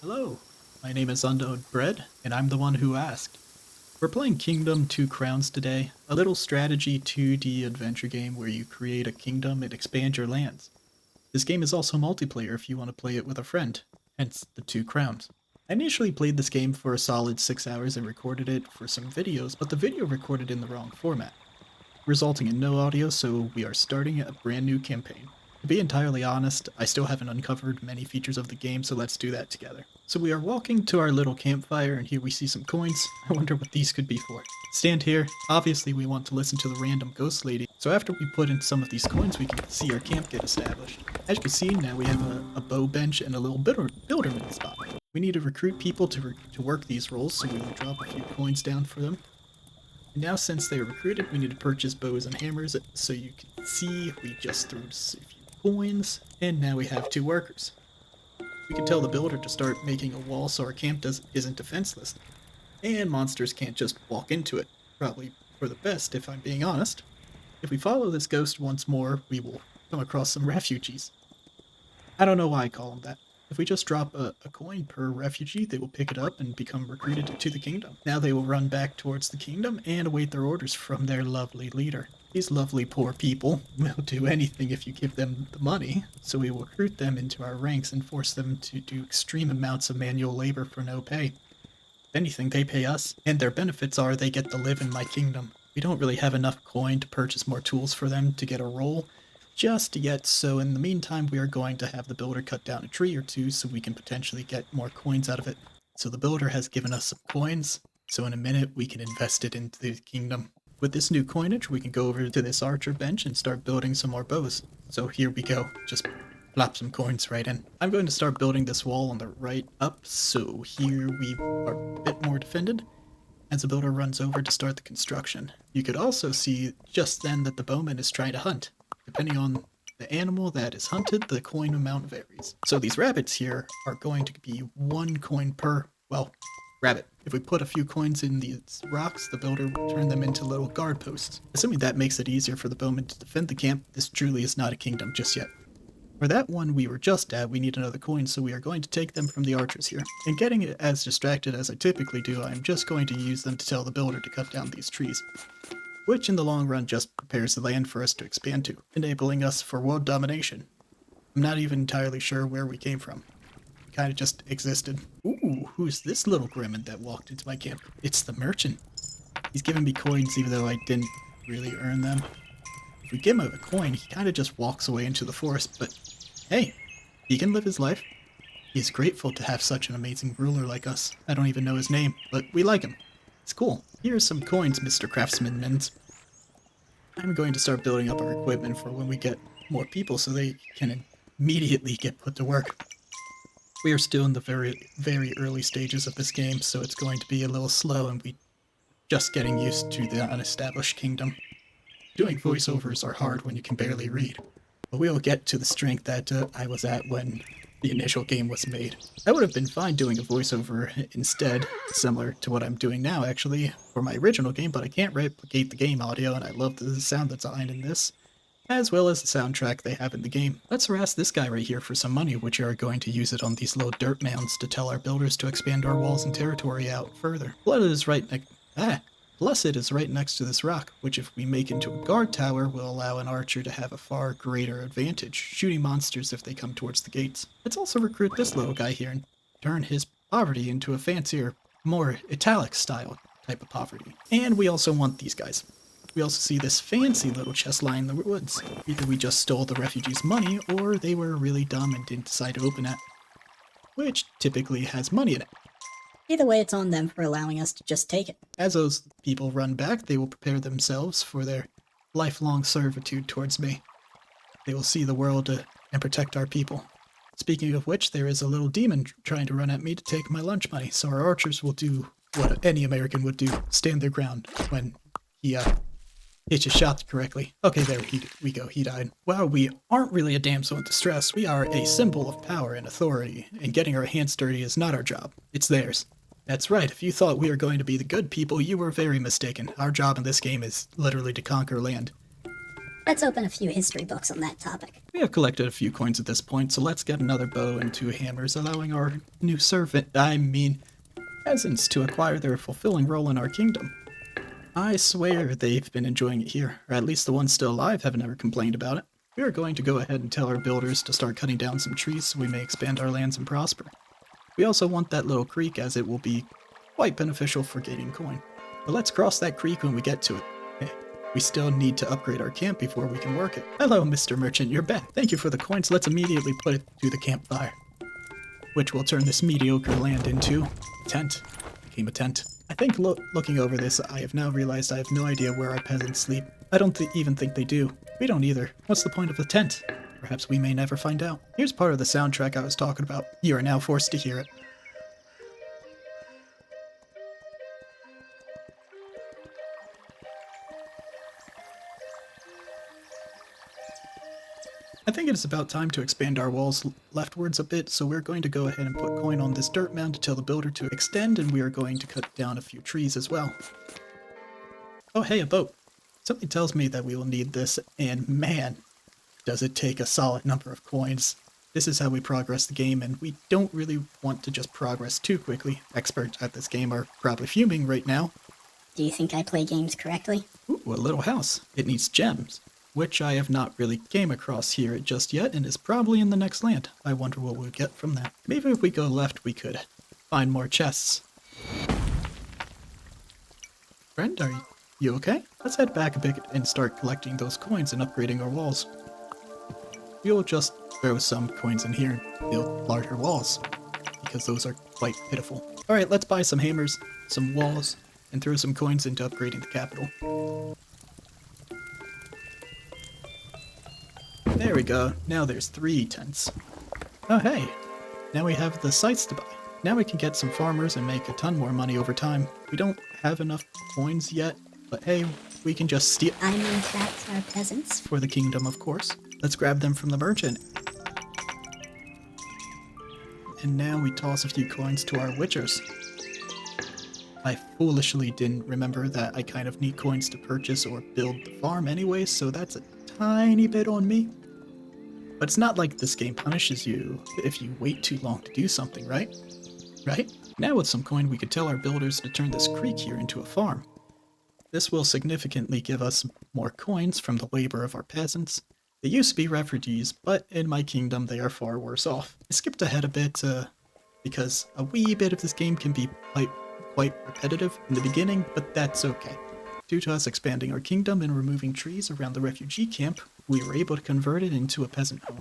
Hello, my name is Unknown Bread, and I'm the one who asked. We're playing Kingdom Two Crowns today, a little strategy 2D adventure game where you create a kingdom and expand your lands. This game is also multiplayer if you want to play it with a friend, hence the Two Crowns. I initially played this game for a solid 6 hours and recorded it for some videos, but the video recorded in the wrong format, resulting in no audio, so we are starting a brand new campaign. To be entirely honest, I still haven't uncovered many features of the game, so let's do that together. So we are walking to our little campfire, and here we see some coins. I wonder what these could be for. Stand here. Obviously, we want to listen to the random ghost lady, so after we put in some of these coins, we can see our camp get established. As you can see, now we have a bow bench and a little builderman spot. We need to recruit people to work these roles, so we will drop a few coins down for them. And now, since they are recruited, we need to purchase bows and hammers, so you can see we just threw a few coins, and now we have 2 workers. We can tell the builder to start making a wall so our camp isn't defenseless, and monsters can't just walk into it. Probably for the best, if I'm being honest. If we follow this ghost once more, we will come across some refugees. I don't know why I call them that. If we just drop a coin per refugee, they will pick it up and become recruited to the kingdom. Now they will run back towards the kingdom and await their orders from their lovely leader. These lovely poor people will do anything if you give them the money, so we will recruit them into our ranks and force them to do extreme amounts of manual labor for no pay. If anything, they pay us, and their benefits are they get to live in my kingdom. We don't really have enough coin to purchase more tools for them to get a role just yet, so in the meantime we are going to have the builder cut down a tree or two so we can potentially get more coins out of it. So the builder has given us some coins, so in a minute we can invest it into the kingdom. With this new coinage, we can go over to this archer bench and start building some more bows. So here we go, just plop some coins right in. I'm going to start building this wall on the right up, so here we are a bit more defended as the builder runs over to start the construction. You could also see just then that the bowman is trying to hunt. Depending on the animal that is hunted, the coin amount varies. So these rabbits here are going to be 1 coin per, well, rabbit. If we put a few coins in these rocks, the builder will turn them into little guard posts. Assuming that makes it easier for the bowmen to defend the camp, this truly is not a kingdom just yet. For that one we were just at, we need another coin, so we are going to take them from the archers here. And getting as distracted as I typically do, I'm just going to use them to tell the builder to cut down these trees, which in the long run just prepares the land for us to expand to, enabling us for world domination. I'm not even entirely sure where we came from. We kind of just existed. Ooh, who's this little gremlin that walked into my camp? It's the merchant. He's giving me coins even though I didn't really earn them. If we give him a coin, he kind of just walks away into the forest, but hey, he can live his life. He's grateful to have such an amazing ruler like us. I don't even know his name, but we like him. It's cool. Here's some coins, Mr. Craftsman Mins. I'm going to start building up our equipment for when we get more people so they can immediately get put to work. We are still in the very, very early stages of this game, so it's going to be a little slow and we just getting used to the unestablished kingdom. Doing voiceovers are hard when you can barely read, but we'll get to the strength that I was at when the initial game was made. I would have been fine doing a voiceover instead, similar to what I'm doing now actually, for my original game, but I can't replicate the game audio, and I love the sound design in this, as well as the soundtrack they have in the game. Let's harass this guy right here for some money, which are going to use it on these little dirt mounds to tell our builders to expand our walls and territory out further. Blessed is right next to this rock, which if we make into a guard tower will allow an archer to have a far greater advantage, shooting monsters if they come towards the gates. Let's also recruit this little guy here and turn his poverty into a fancier, more italic style type of poverty. And we also want these guys. We also see this fancy little chest lying in the woods. Either we just stole the refugees' money, or they were really dumb and didn't decide to open it, which typically has money in it. Either way, it's on them for allowing us to just take it. As those people run back, they will prepare themselves for their lifelong servitude towards me. They will see the world and protect our people. Speaking of which, there is a little demon trying to run at me to take my lunch money, so our archers will do what any American would do, stand their ground when he hits his shot correctly. Okay, there we go, he died. While we aren't really a damsel in distress, we are a symbol of power and authority, and getting our hands dirty is not our job, it's theirs. That's right, if you thought we were going to be the good people, you were very mistaken. Our job in this game is literally to conquer land. Let's open a few history books on that topic. We have collected a few coins at this point, so let's get another bow and 2 hammers, allowing our new peasants to acquire their fulfilling role in our kingdom. I swear they've been enjoying it here, or at least the ones still alive have never complained about it. We are going to go ahead and tell our builders to start cutting down some trees so we may expand our lands and prosper. We also want that little creek, as it will be quite beneficial for gaining coin. But let's cross that creek when we get to it. We still need to upgrade our camp before we can work it. Hello, Mr. Merchant, you're back. Thank you for the coins. Let's immediately put it to the campfire, which will turn this mediocre land into a tent. Became a tent. I think looking over this, I have now realized I have no idea where our peasants sleep. I don't even think they do. We don't either. What's the point of the tent? Perhaps we may never find out. Here's part of the soundtrack I was talking about. You are now forced to hear it. I think it is about time to expand our walls leftwards a bit, so we're going to go ahead and put coin on this dirt mound to tell the builder to extend, and we are going to cut down a few trees as well. Oh hey, a boat. Something tells me that we will need this, and man, does it take a solid number of coins. This is how we progress the game, and we don't really want to just progress too quickly. Experts at this game are probably fuming right now. Do you think I play games correctly? Ooh, a little house. It needs gems, which I have not really came across here just yet, and is probably in the next land. I wonder what we'll get from that. Maybe if we go left, we could find more chests. Friend, are you okay? Let's head back a bit and start collecting those coins and upgrading our walls. We'll just throw some coins in here and build larger walls, because those are quite pitiful. Alright, let's buy some hammers, some walls, and throw some coins into upgrading the capital. There we go. Now there's 3 tents. Oh hey, now we have the sites to buy. Now we can get some farmers and make a ton more money over time. We don't have enough coins yet, but hey, we can just steal— I mean, that's our peasants. For the kingdom, of course. Let's grab them from the merchant. And now we toss a few coins to our witchers. I foolishly didn't remember that I kind of need coins to purchase or build the farm anyway, so that's a tiny bit on me. But it's not like this game punishes you if you wait too long to do something, right? Right? Now with some coin, we could tell our builders to turn this creek here into a farm. This will significantly give us more coins from the labor of our peasants. They used to be refugees, but in my kingdom they are far worse off. I skipped ahead a bit because a wee bit of this game can be quite repetitive in the beginning, but that's okay. Due to us expanding our kingdom and removing trees around the refugee camp, we were able to convert it into a peasant home.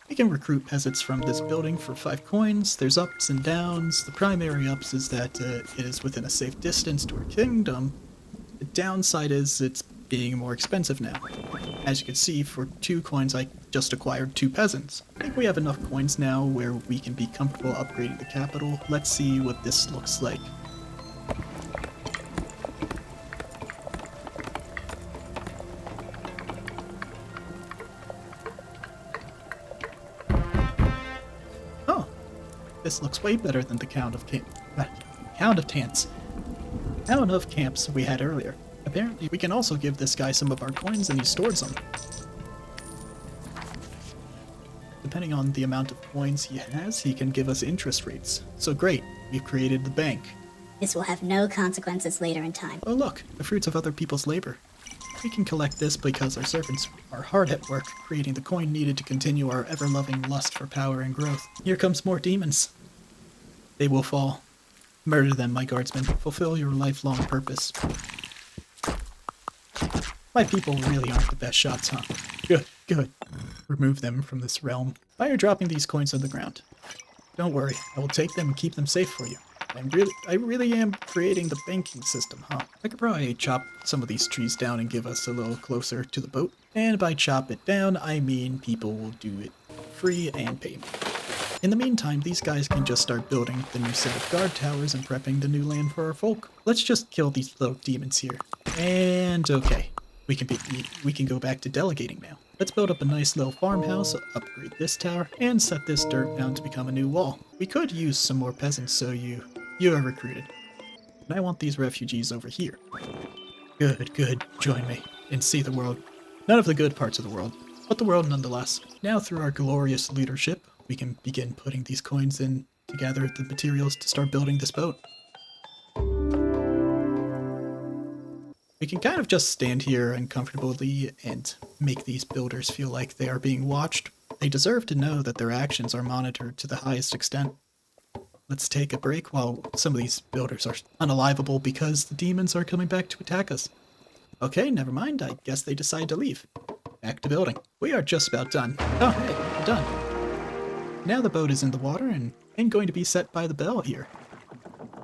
We can recruit peasants from this building for 5 coins. There's ups and downs. The primary ups is that it is within a safe distance to our kingdom. The downside is it's being more expensive now. As you can see, for 2 coins I just acquired 2 peasants. I think we have enough coins now where we can be comfortable upgrading the capital. Let's see what this looks like. This looks way better than the Count of Camps we had earlier. Apparently, we can also give this guy some of our coins and he stores them. Depending on the amount of coins he has, he can give us interest rates. So great, we've created the bank. This will have no consequences later in time. Oh look, the fruits of other people's labor. We can collect this because our servants are hard at work, creating the coin needed to continue our ever-loving lust for power and growth. Here comes more demons. They will fall. Murder them, my guardsmen. Fulfill your lifelong purpose. My people really aren't the best shots, huh? Good, good. Remove them from this realm. Why are you dropping these coins on the ground? Don't worry, I will take them and keep them safe for you. I really am creating the banking system, huh? I could probably chop some of these trees down and give us a little closer to the boat. And by chop it down, I mean people will do it free and pay me. In the meantime, these guys can just start building the new set of guard towers and prepping the new land for our folk. Let's just kill these little demons here. And okay, we can go back to delegating now. Let's build up a nice little farmhouse, upgrade this tower, and set this dirt mound to become a new wall. We could use some more peasants, so you are recruited. And I want these refugees over here. Good, good. Join me and see the world None of the good parts of the world, but the world nonetheless. Now through our glorious leadership, we can begin putting these coins in to gather the materials to start building this boat. We can kind of just stand here uncomfortably and make these builders feel like they are being watched. They deserve to know that their actions are monitored to the highest extent. Let's take a break while some of these builders are unalivable because the demons are coming back to attack us. Okay, never mind, I guess they decide to leave. Back to building. We are just about done. Oh hey, we're done. Now the boat is in the water and going to be set by the bell here.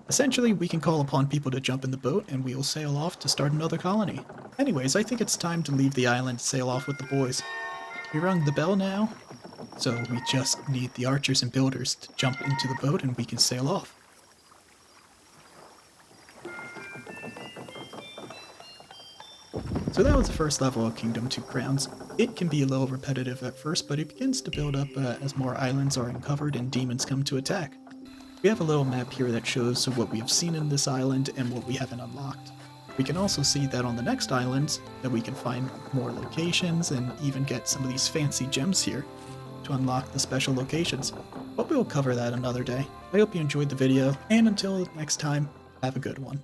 Essentially, we can call upon people to jump in the boat and we will sail off to start another colony. Anyways, I think it's time to leave the island and sail off with the boys. We rung the bell now, so we just need the archers and builders to jump into the boat and we can sail off. So that was the first level of Kingdom 2 Crowns. It can be a little repetitive at first, but it begins to build up as more islands are uncovered and demons come to attack. We have a little map here that shows what we have seen in this island and what we haven't unlocked. We can also see that on the next island that we can find more locations and even get some of these fancy gems here to unlock the special locations. But we'll cover that another day. I hope you enjoyed the video, and until next time, have a good one.